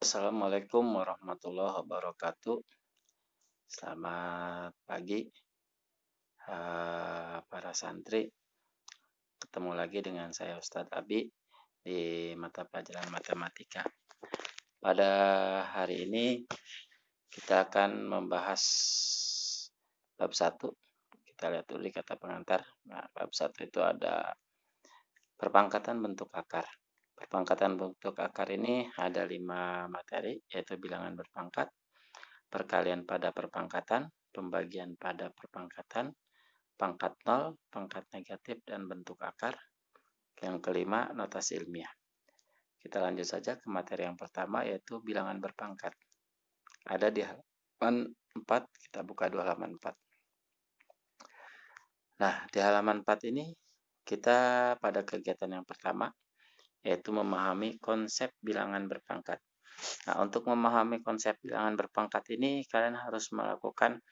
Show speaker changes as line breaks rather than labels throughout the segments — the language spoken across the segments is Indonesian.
Assalamualaikum warahmatullahi wabarakatuh. Selamat pagi, para santri. Ketemu lagi dengan saya Ustadz Abi di mata pelajaran matematika. Pada hari ini kita akan membahas bab 1. Kita lihat dulu di kata pengantar. Nah, bab 1 itu ada perpangkatan bentuk akar. Perpangkatan bentuk akar ini ada 5 materi, yaitu bilangan berpangkat, perkalian pada perpangkatan, pembagian pada perpangkatan, pangkat nol, pangkat negatif, dan bentuk akar. Yang kelima, notasi ilmiah. Kita lanjut saja ke materi yang pertama, yaitu bilangan berpangkat. Ada di halaman 4, kita buka dulu halaman 4. Nah, di halaman 4 ini, kita pada kegiatan yang pertama, yaitu memahami konsep bilangan berpangkat. Nah, untuk memahami konsep bilangan berpangkat ini, kalian harus melakukan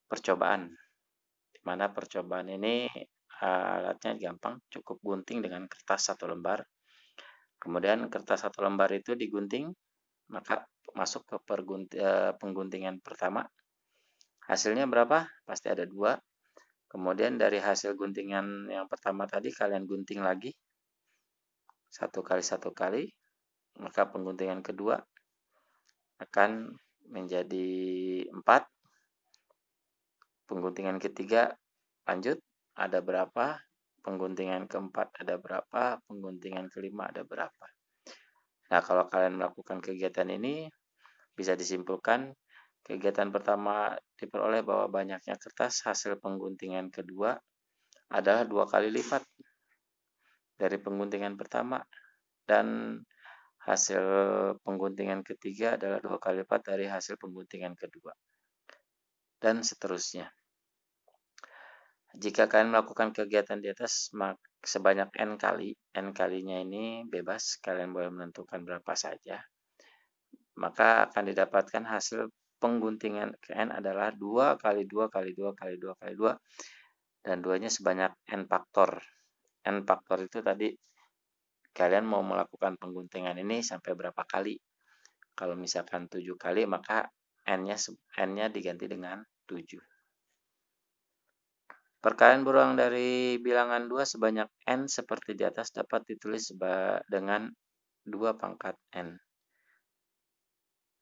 percobaan. Di mana percobaan ini alatnya gampang, cukup gunting dengan kertas 1 lembar. Kemudian kertas 1 lembar itu digunting, maka masuk ke pengguntingan pertama. Hasilnya berapa? Pasti ada 2. Kemudian dari hasil guntingan yang pertama tadi kalian gunting lagi 1 kali 1 kali, maka pengguntingan kedua akan menjadi 4. Pengguntingan ketiga lanjut, ada berapa? Pengguntingan keempat ada berapa? Pengguntingan kelima ada berapa? Nah, kalau kalian melakukan kegiatan ini, bisa disimpulkan kegiatan pertama diperoleh bahwa banyaknya kertas hasil pengguntingan kedua adalah 2 kali lipat dari pengguntingan pertama, dan hasil pengguntingan ketiga adalah 2 kali lipat dari hasil pengguntingan kedua, dan seterusnya. Jika kalian melakukan kegiatan di atas sebanyak n kali, n kalinya ini bebas, kalian boleh menentukan berapa saja, maka akan didapatkan hasil pengguntingan ke n adalah 2 kali 2 kali 2 kali 2 kali 2, dan 2-nya sebanyak n faktor. N faktor itu tadi kalian mau melakukan pengguntingan ini sampai berapa kali. Kalau misalkan 7 kali, maka n-nya diganti dengan 7. Perkalian berulang dari bilangan 2 sebanyak n seperti di atas dapat ditulis dengan 2 pangkat n.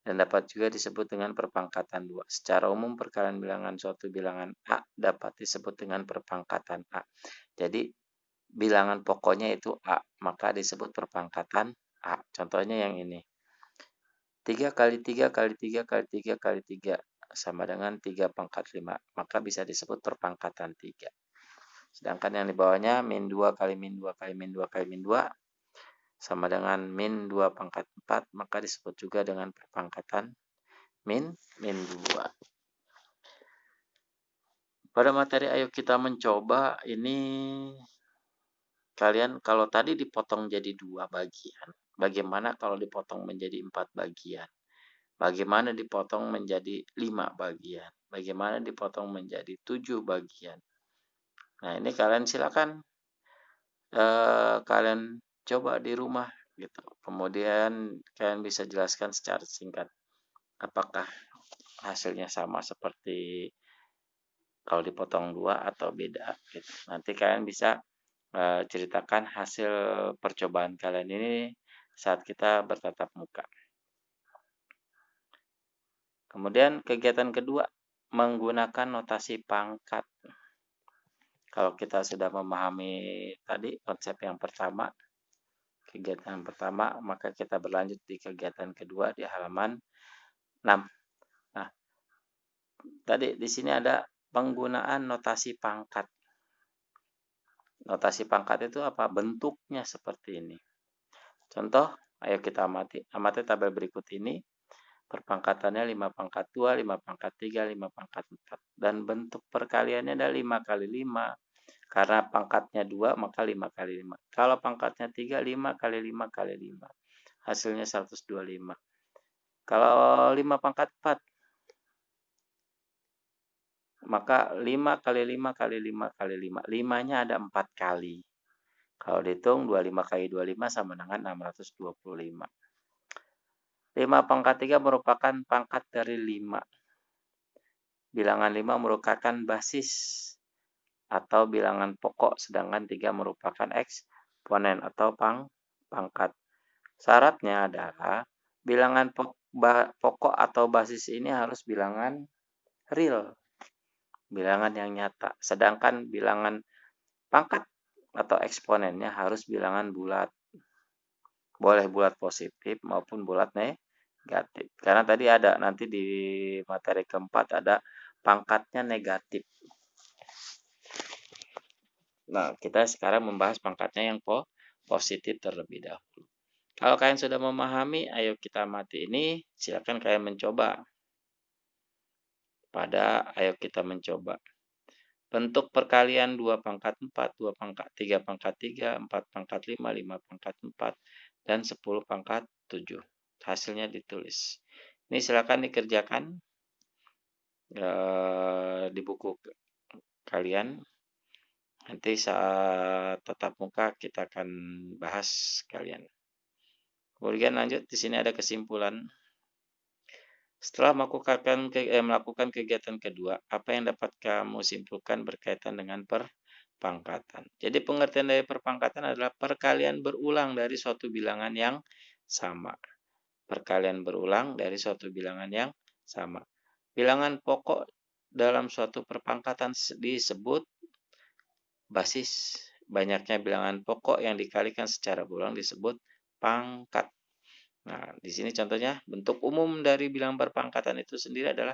Dan dapat juga disebut dengan perpangkatan 2. Secara umum perkalian bilangan suatu bilangan A dapat disebut dengan perpangkatan A. Jadi bilangan pokoknya itu A, maka disebut perpangkatan A. Contohnya yang ini. 3 kali 3 kali 3 kali 3 kali 3 sama dengan 3 pangkat 5. Maka bisa disebut perpangkatan 3. Sedangkan yang di bawahnya min 2 kali min 2 kali min 2 kali min 2 sama dengan min 2 pangkat 4. Maka disebut juga dengan perpangkatan min 2. Pada materi ayo kita mencoba ini, kalian kalau tadi dipotong jadi 2 bagian, bagaimana kalau dipotong menjadi 4 bagian? Bagaimana dipotong menjadi 5 bagian? Bagaimana dipotong menjadi 7 bagian? Nah, ini kalian silakan kalian coba di rumah gitu. Kemudian kalian bisa jelaskan secara singkat apakah hasilnya sama seperti kalau dipotong 2 atau beda gitu. Nanti kalian bisa ceritakan hasil percobaan kalian ini saat kita bertatap muka. Kemudian kegiatan kedua, menggunakan notasi pangkat. Kalau kita sudah memahami tadi konsep yang pertama, kegiatan pertama, maka kita berlanjut di kegiatan kedua di halaman 6. Nah, tadi di sini ada penggunaan notasi pangkat. Notasi pangkat itu apa? Bentuknya seperti ini. Contoh, ayo kita amati tabel berikut ini. Perpangkatannya 5 pangkat 2, 5 pangkat 3, 5 pangkat 4. Dan bentuk perkaliannya ada 5 kali 5. Karena pangkatnya 2, maka 5 kali 5. Kalau pangkatnya 3, 5 kali 5 kali 5. Hasilnya 125. Kalau 5 pangkat 4, maka 5 kali 5 kali 5 kali 5. 5-nya ada 4 kali. Kalau dihitung 25 kali 25 sama dengan 625. 5 pangkat 3 merupakan pangkat dari 5. Bilangan 5 merupakan basis atau bilangan pokok, sedangkan 3 merupakan eksponen atau pangkat. Syaratnya adalah bilangan pokok atau basis ini harus bilangan real, bilangan yang nyata. Sedangkan bilangan pangkat atau eksponennya harus bilangan bulat. Boleh bulat positif maupun bulat negatif. Karena tadi ada nanti di materi keempat ada pangkatnya negatif. Nah, kita sekarang membahas pangkatnya yang positif terlebih dahulu. Kalau kalian sudah memahami, ayo kita amati ini. Silakan kalian mencoba. Ayo kita mencoba. Bentuk perkalian 2 pangkat 4, 2 pangkat 3 pangkat 3, 4 pangkat 5, 5 pangkat 4, dan 10 pangkat 7. Hasilnya ditulis. Ini silakan dikerjakan di buku kalian. Nanti saat tatap muka kita akan bahas kalian. Kemudian lanjut, di sini ada kesimpulan. Setelah melakukan kegiatan kedua, apa yang dapat kamu simpulkan berkaitan dengan perpangkatan? Jadi pengertian dari perpangkatan adalah perkalian berulang dari suatu bilangan yang sama. Perkalian berulang dari suatu bilangan yang sama. Bilangan pokok dalam suatu perpangkatan disebut basis. Banyaknya bilangan pokok yang dikalikan secara berulang disebut pangkat. Nah, di sini contohnya bentuk umum dari bilangan perpangkatan itu sendiri adalah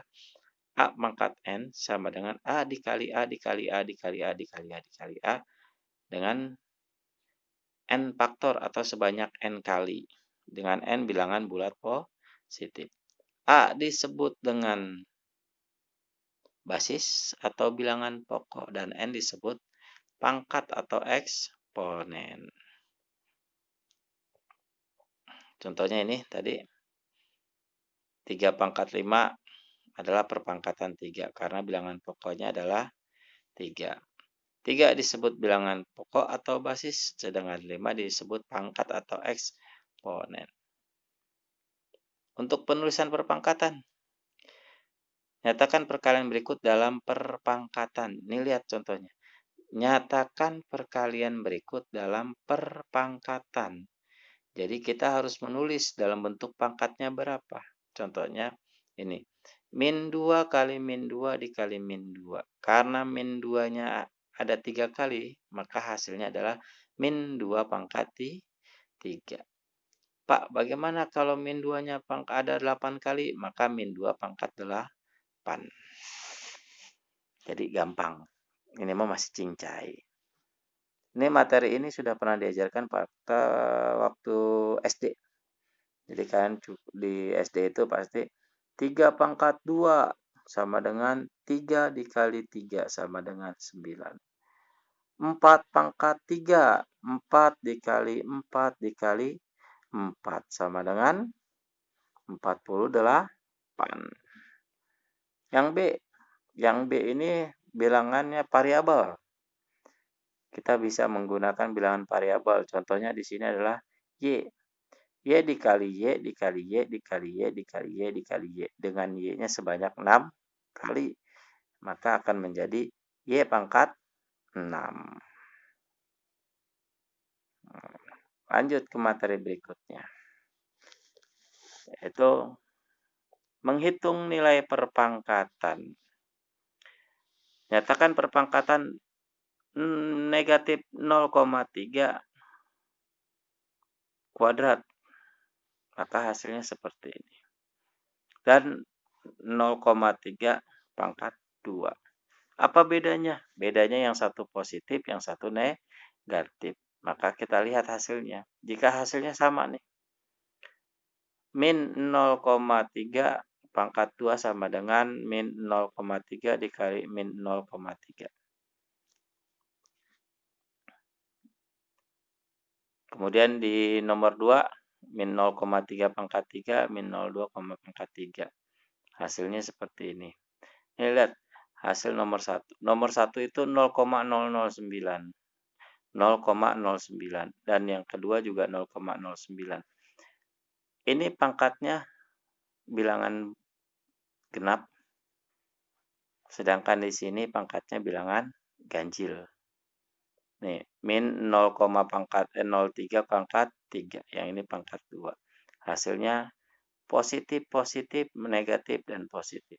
A pangkat N sama dengan A dikali A dikali A dikali A dikali A dikali A dengan N faktor atau sebanyak N kali. Dengan N bilangan bulat positif. A disebut dengan basis atau bilangan pokok dan N disebut pangkat atau eksponen. Contohnya ini tadi 3 pangkat 5 adalah perpangkatan 3 karena bilangan pokoknya adalah 3. 3 disebut bilangan pokok atau basis, sedangkan 5 disebut pangkat atau eksponen. Untuk penulisan perpangkatan, nyatakan perkalian berikut dalam perpangkatan. Ini lihat contohnya. Nyatakan perkalian berikut dalam perpangkatan. Jadi kita harus menulis dalam bentuk pangkatnya berapa. Contohnya ini. Min 2 kali min 2 dikali min 2. Karena min 2-nya ada 3 kali, maka hasilnya adalah min 2 pangkat 3. Pak, bagaimana kalau min 2-nya ada 8 kali? Maka min 2 pangkat 8. Jadi gampang. Ini mah masih cincai. Ini materi ini sudah pernah diajarkan pada waktu SD. Jadi kalian di SD itu pasti 3 pangkat 2 sama dengan 3 dikali 3 sama dengan 9. 4 pangkat 3, 4 dikali 4 dikali 4 sama dengan 48. Yang B ini bilangannya variabel. Kita bisa menggunakan bilangan variabel. Contohnya di sini adalah Y. Y dikali Y dikali Y dikali Y dikali Y dikali Y. Dengan Y-nya sebanyak 6 kali. Maka akan menjadi Y pangkat 6. Lanjut ke materi berikutnya. Yaitu menghitung nilai perpangkatan. Nyatakan perpangkatan negatif 0,3 kuadrat. Maka hasilnya seperti ini. Dan 0,3 pangkat 2. Apa bedanya? Bedanya yang satu positif, yang satu negatif. Maka kita lihat hasilnya. Jika hasilnya sama nih. Min 0,3 pangkat 2 sama dengan min 0,3 dikali min 0,3. Kemudian di nomor 2, min 0,3 pangkat 3, min 0,2 pangkat 3. Hasilnya seperti ini. Ini lihat hasil nomor 1. Nomor 1 itu 0,009. 0,09. Dan yang kedua juga 0,09. ini pangkatnya bilangan genap, sedangkan di sini pangkatnya bilangan ganjil. Nih, min 0,3 pangkat 3. Yang ini pangkat 2. Hasilnya positif, positif, negatif, dan positif.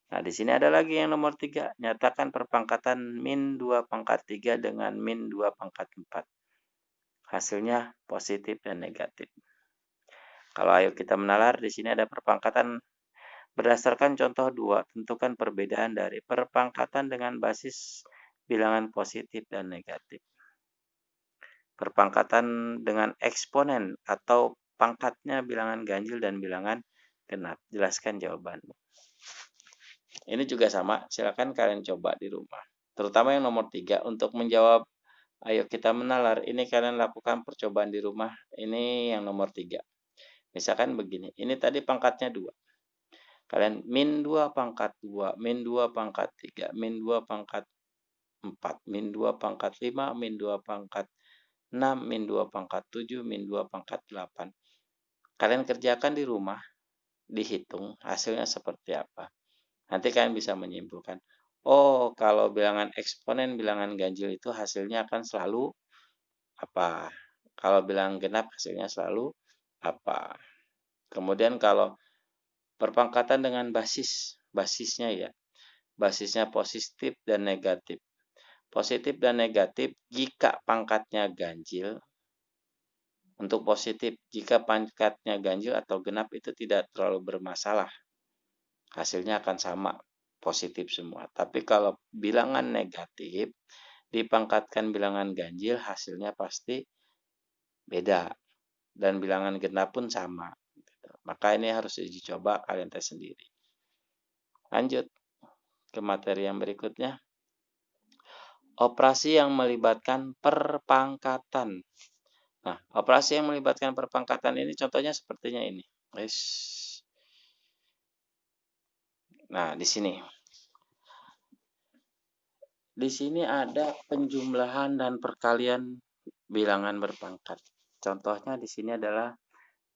Nah, di sini ada lagi yang nomor 3. Nyatakan perpangkatan min 2 pangkat 3 dengan min 2 pangkat 4. Hasilnya positif dan negatif. Kalau ayo kita menalar, di sini ada perpangkatan berdasarkan contoh 2. Tentukan perbedaan dari perpangkatan dengan basis bilangan positif dan negatif. Perpangkatan dengan eksponen atau pangkatnya bilangan ganjil dan bilangan genap. Jelaskan jawabanmu. Ini juga sama, silakan kalian coba di rumah. Terutama yang nomor 3, untuk menjawab ayo kita menalar, ini kalian lakukan percobaan di rumah. Ini yang nomor 3. Misalkan begini, ini tadi pangkatnya 2. Kalian min 2 pangkat 2, min 2 pangkat 3, min 2 pangkat 4, min 2 pangkat 5, min 2 pangkat 6, min 2 pangkat 7, min 2 pangkat 8. Kalian kerjakan di rumah, dihitung hasilnya seperti apa. Nanti kalian bisa menyimpulkan, oh kalau bilangan eksponen, bilangan ganjil itu hasilnya akan selalu apa. Kalau bilangan genap hasilnya selalu apa. Kemudian kalau perpangkatan dengan basisnya ya, basisnya positif dan negatif. Positif dan negatif jika pangkatnya ganjil. Untuk positif, jika pangkatnya ganjil atau genap itu tidak terlalu bermasalah. Hasilnya akan sama, positif semua. Tapi kalau bilangan negatif, dipangkatkan bilangan ganjil, hasilnya pasti beda. Dan bilangan genap pun sama. Maka ini harus diuji coba, kalian tes sendiri. Lanjut ke materi yang berikutnya. Operasi yang melibatkan perpangkatan. Nah, operasi yang melibatkan perpangkatan ini contohnya sepertinya ini. Nah, di sini. Di sini ada penjumlahan dan perkalian bilangan berpangkat. Contohnya di sini adalah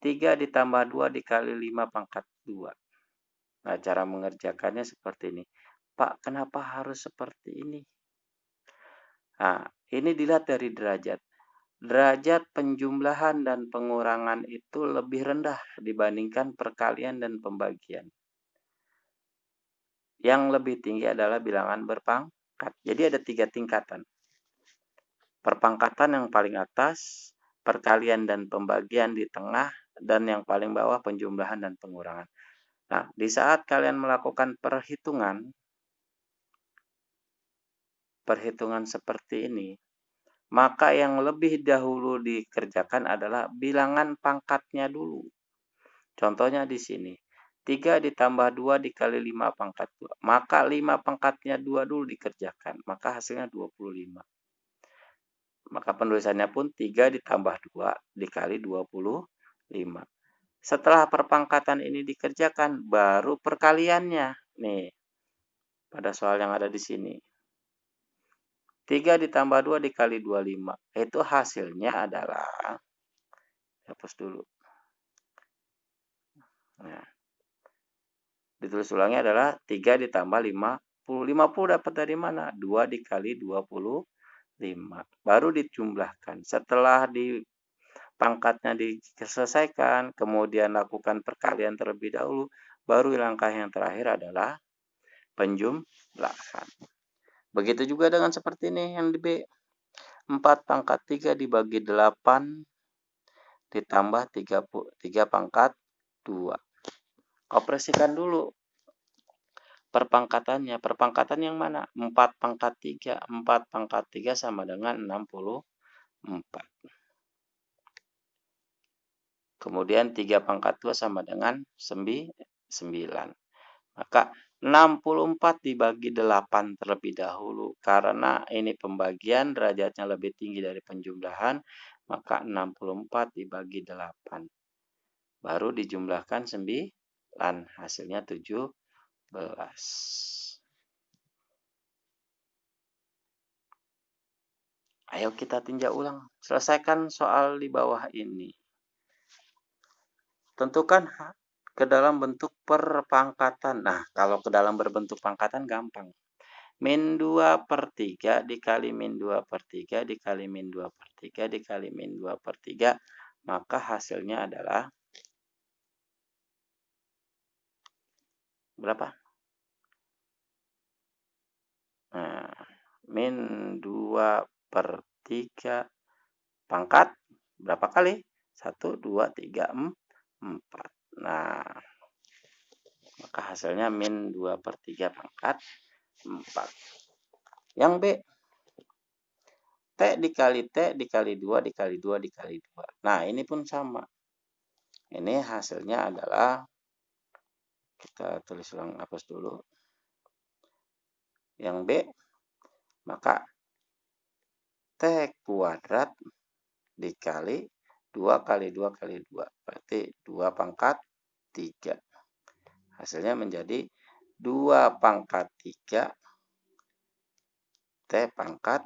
3 ditambah 2 dikali 5 pangkat 2. Nah, cara mengerjakannya seperti ini. Pak, kenapa harus seperti ini? Nah, ini dilihat dari derajat. Derajat penjumlahan dan pengurangan itu lebih rendah dibandingkan perkalian dan pembagian. Yang lebih tinggi adalah bilangan berpangkat. Jadi ada 3 tingkatan. Perpangkatan yang paling atas, perkalian dan pembagian di tengah, dan yang paling bawah penjumlahan dan pengurangan. Nah, di saat kalian melakukan perhitungan seperti ini, maka yang lebih dahulu dikerjakan adalah bilangan pangkatnya dulu. Contohnya di sini, 3 ditambah 2 dikali 5 pangkat 2. Maka 5 pangkatnya 2 dulu dikerjakan, maka hasilnya 25. Maka penulisannya pun 3 ditambah 2 dikali 25. Setelah perpangkatan ini dikerjakan, baru perkaliannya. Nih, pada soal yang ada di sini. 3 ditambah 2 dikali 25. Itu hasilnya adalah, hapus dulu. Nah, ditulis ulangnya adalah 3 ditambah 50. 50 dapat dari mana? 2 dikali 25. Baru dijumlahkan. Setelah pangkatnya diselesaikan, kemudian lakukan perkalian terlebih dahulu, baru langkah yang terakhir adalah penjumlahan. Begitu juga dengan seperti ini yang di B. 4 pangkat 3 dibagi 8 ditambah 3 pangkat 2. Operasikan dulu perpangkatannya. Perpangkatan yang mana? 4 pangkat 3. 4 pangkat 3 sama dengan 64. Kemudian 3 pangkat 2 sama dengan 9. Maka 64 dibagi 8 terlebih dahulu. Karena ini pembagian derajatnya lebih tinggi dari penjumlahan. Maka 64 dibagi 8. Baru dijumlahkan 9. Hasilnya 17. Ayo kita tinjau ulang. Selesaikan soal di bawah ini. tentukan ke dalam bentuk perpangkatan. Nah, kalau ke dalam berbentuk pangkatan gampang. Min 2/3 dikali min 2/3 dikali min 2/3 dikali min 2/3, maka hasilnya adalah berapa? Nah, min 2/3 pangkat berapa kali? 1, 2, 3, 4. Nah, maka hasilnya min 2/3 pangkat 4. Yang B, T dikali 2 dikali 2 dikali 2. Nah, ini pun sama. Ini hasilnya adalah, kita tulis ulang, hapus dulu. Yang B, maka T kuadrat dikali 2 kali 2 kali 2. Berarti 2 pangkat 3. Hasilnya menjadi 2 pangkat 3 T pangkat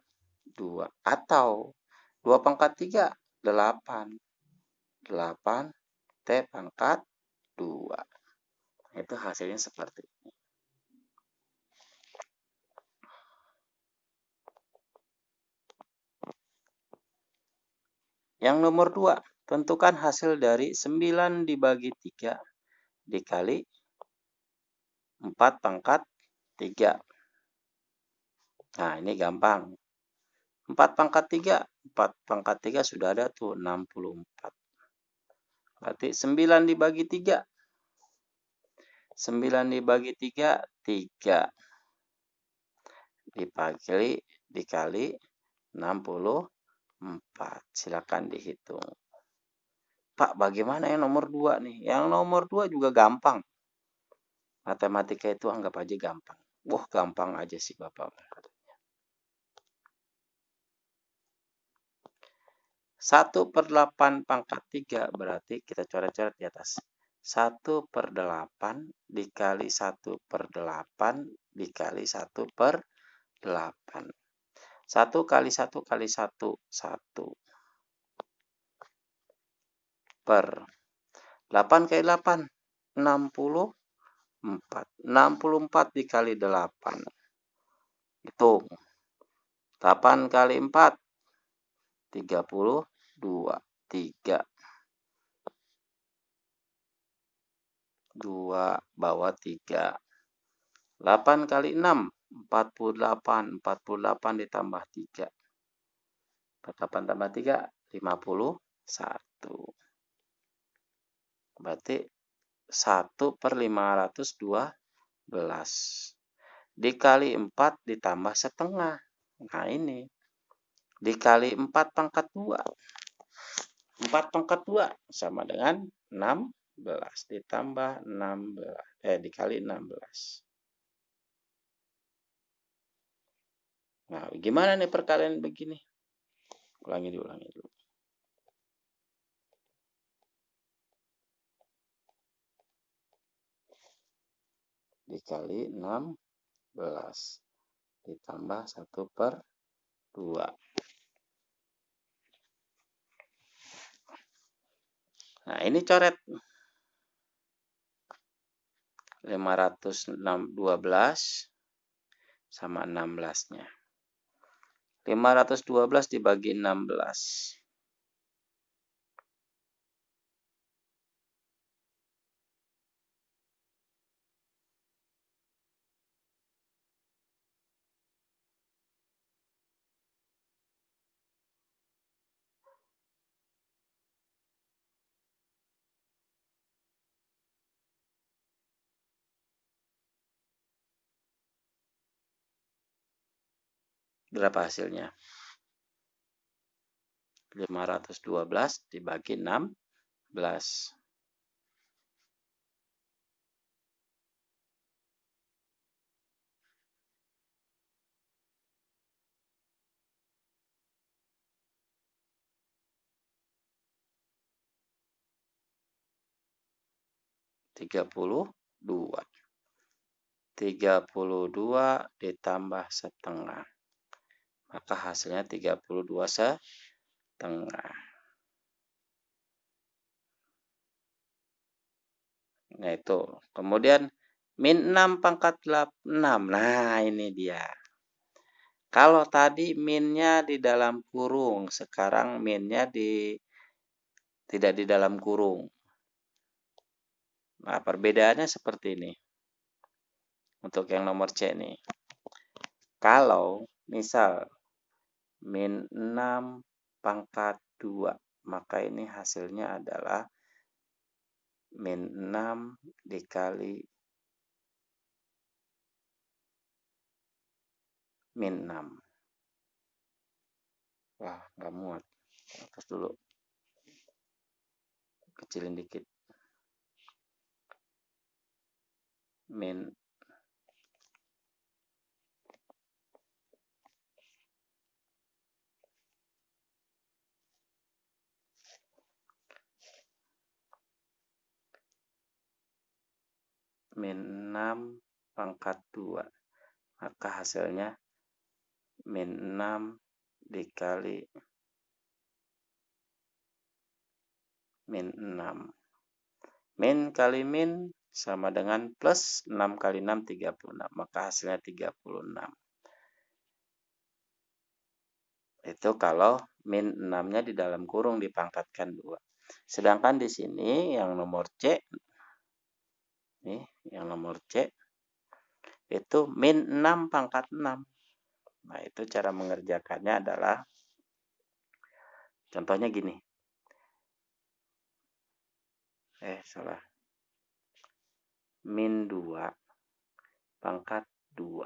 2. Atau 2 pangkat 3, 8. 8 T pangkat 2. Itu hasilnya seperti ini. Yang nomor 2, tentukan hasil dari 9 dibagi 3 dikali 4 pangkat 3. Nah, ini gampang. 4 pangkat 3, 4 pangkat 3 sudah ada tuh, 64. Berarti 9 dibagi 3. 9 dibagi 3, 3. Dikali 64. Silakan dihitung. Pak, bagaimana yang nomor 2 nih? Yang nomor 2 juga gampang. Matematika itu anggap aja gampang. Wah, gampang aja sih Bapak. 1/8 pangkat 3 berarti kita coret-coret di atas. 1/8 dikali 1/8 dikali 1/8. 1 kali 1 kali 1, 1. Per 8 kali 8, 64. 64 dikali 8. Hitung. 8 kali 4, 32. 3. 2 bawah 3. 8 kali 6, 48. 48 ditambah 3. 48 tambah 3, 51. Berarti 1/512. Dikali 4 ditambah setengah. Nah, ini. Dikali 4 pangkat 2. 4 pangkat 2 sama dengan 16. Ditambah 16. Dikali 16. Nah, gimana nih perkalian begini? Ulangi dulu. Dikali 16 ditambah 1/2. Nah, ini coret. 512 sama 16-nya. 512 dibagi 16. Berapa hasilnya? 512 dibagi 16. 32. 32 ditambah setengah. Maka hasilnya 32 setengah. Nah, itu. Kemudian min 6 pangkat 6. Nah, ini dia. Kalau tadi minnya di dalam kurung, sekarang minnya tidak di dalam kurung. Nah, perbedaannya seperti ini. Untuk yang nomor C nih. Kalau misal min 6 pangkat 2, maka ini hasilnya adalah min 6 dikali min 6. Wah, nggak muat. Atas dulu. Kecilin dikit. Min 6 pangkat 2. Maka hasilnya min 6 dikali min 6. Min kali min sama dengan plus 6 kali 6, 36. Maka hasilnya 36. Itu kalau min 6-nya di dalam kurung dipangkatkan 2. Sedangkan di sini yang nomor C, nih, yang nomor C, itu min 6 pangkat 6. Nah, itu cara mengerjakannya adalah, contohnya gini. Salah. Min 2 pangkat 2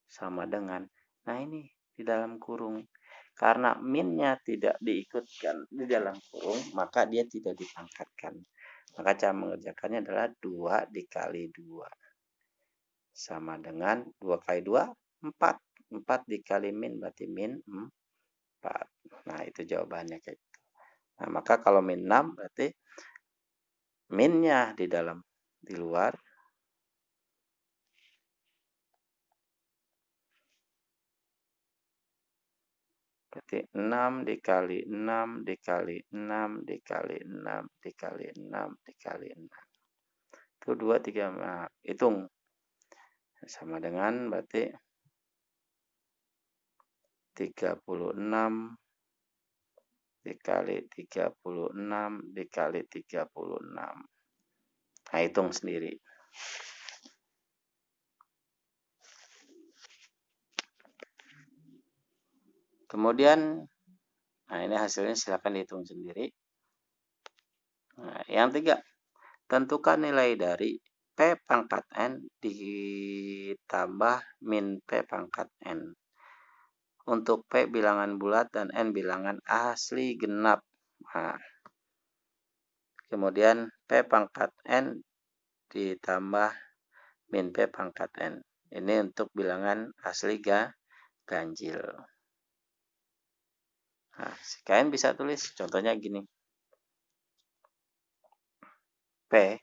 sama dengan, nah ini di dalam kurung. Karena minnya tidak diikutkan di dalam kurung, maka dia tidak dipangkatkan. Maka cara mengerjakannya adalah 2 dikali 2. Sama dengan 2 kali 2, 4. 4 dikali min berarti min 4. Nah, itu jawabannya kayak gitu. Nah, maka kalau min 6 berarti minnya di luar. Berarti 6 dikali 6 dikali 6 dikali 6 dikali 6 dikali 6. Itu 2, 3, nah, hitung. Sama dengan berarti 36 dikali 36 dikali 36. Nah, hitung sendiri. Kemudian, nah ini hasilnya silakan dihitung sendiri. Nah, yang 3, tentukan nilai dari P pangkat N ditambah min P pangkat N. Untuk P bilangan bulat dan N bilangan asli genap. Nah, kemudian P pangkat N ditambah min P pangkat N. Ini untuk bilangan asli ganjil. Nah, kalian bisa tulis contohnya gini. P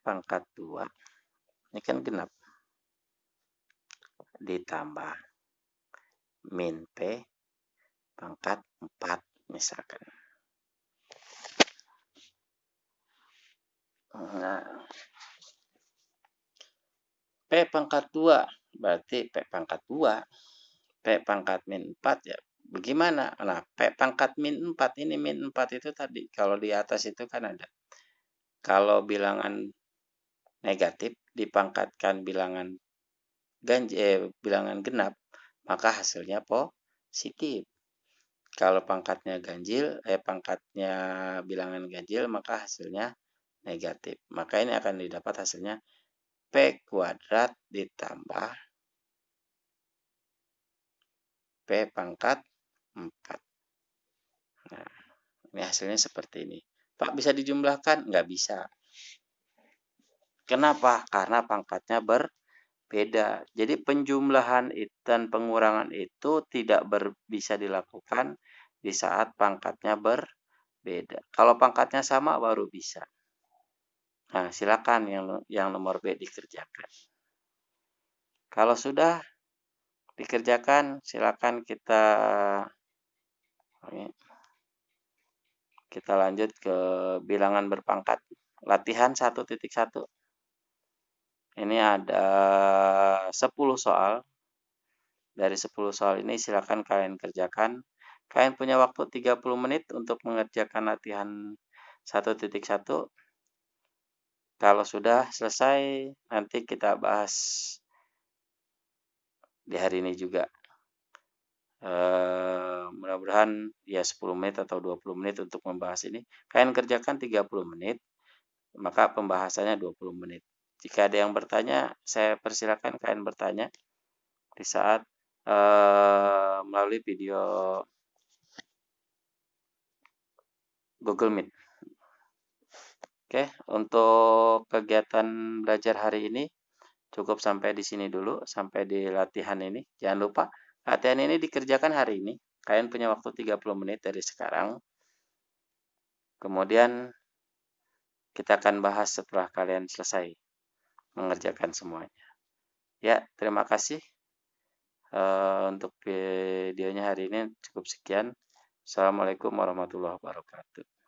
pangkat 2, ini kan genap, ditambah min P pangkat 4 misalkan. Nah, P pangkat 2 berarti P pangkat 2. P pangkat min 4 ya bagaimana? Nah, P pangkat min 4 ini min 4 itu tadi kalau di atas itu kan ada. Kalau bilangan negatif dipangkatkan bilangan genap, maka hasilnya positif. Kalau pangkatnya pangkatnya bilangan ganjil, maka hasilnya negatif. Maka ini akan didapat hasilnya P kuadrat ditambah P pangkat 4. Nah, ini hasilnya seperti ini. Pak, bisa dijumlahkan? Nggak bisa. Kenapa? Karena pangkatnya berbeda. Jadi penjumlahan dan pengurangan itu tidak bisa dilakukan di saat pangkatnya berbeda. Kalau pangkatnya sama baru bisa. Nah, silakan yang nomor B dikerjakan. Kalau sudah dikerjakan, silakan kita Kita lanjut ke bilangan berpangkat. Latihan 1.1. Ini ada 10 soal. Dari 10 soal ini silakan kalian kerjakan. Kalian punya waktu 30 menit untuk mengerjakan latihan 1.1. Kalau sudah selesai, nanti kita bahas di hari ini juga. Mudah-mudahan ya 10 menit atau 20 menit untuk membahas ini. Kalian kerjakan 30 menit, maka pembahasannya 20 menit. Jika ada yang bertanya, saya persilakan kalian bertanya di saat melalui video Google Meet. Oke, untuk kegiatan belajar hari ini cukup sampai di sini dulu, sampai di latihan ini. Jangan lupa, latihan ini dikerjakan hari ini. Kalian punya waktu 30 menit dari sekarang. Kemudian kita akan bahas setelah kalian selesai mengerjakan semuanya. Ya, terima kasih. Untuk videonya hari ini cukup sekian. Assalamualaikum warahmatullahi wabarakatuh.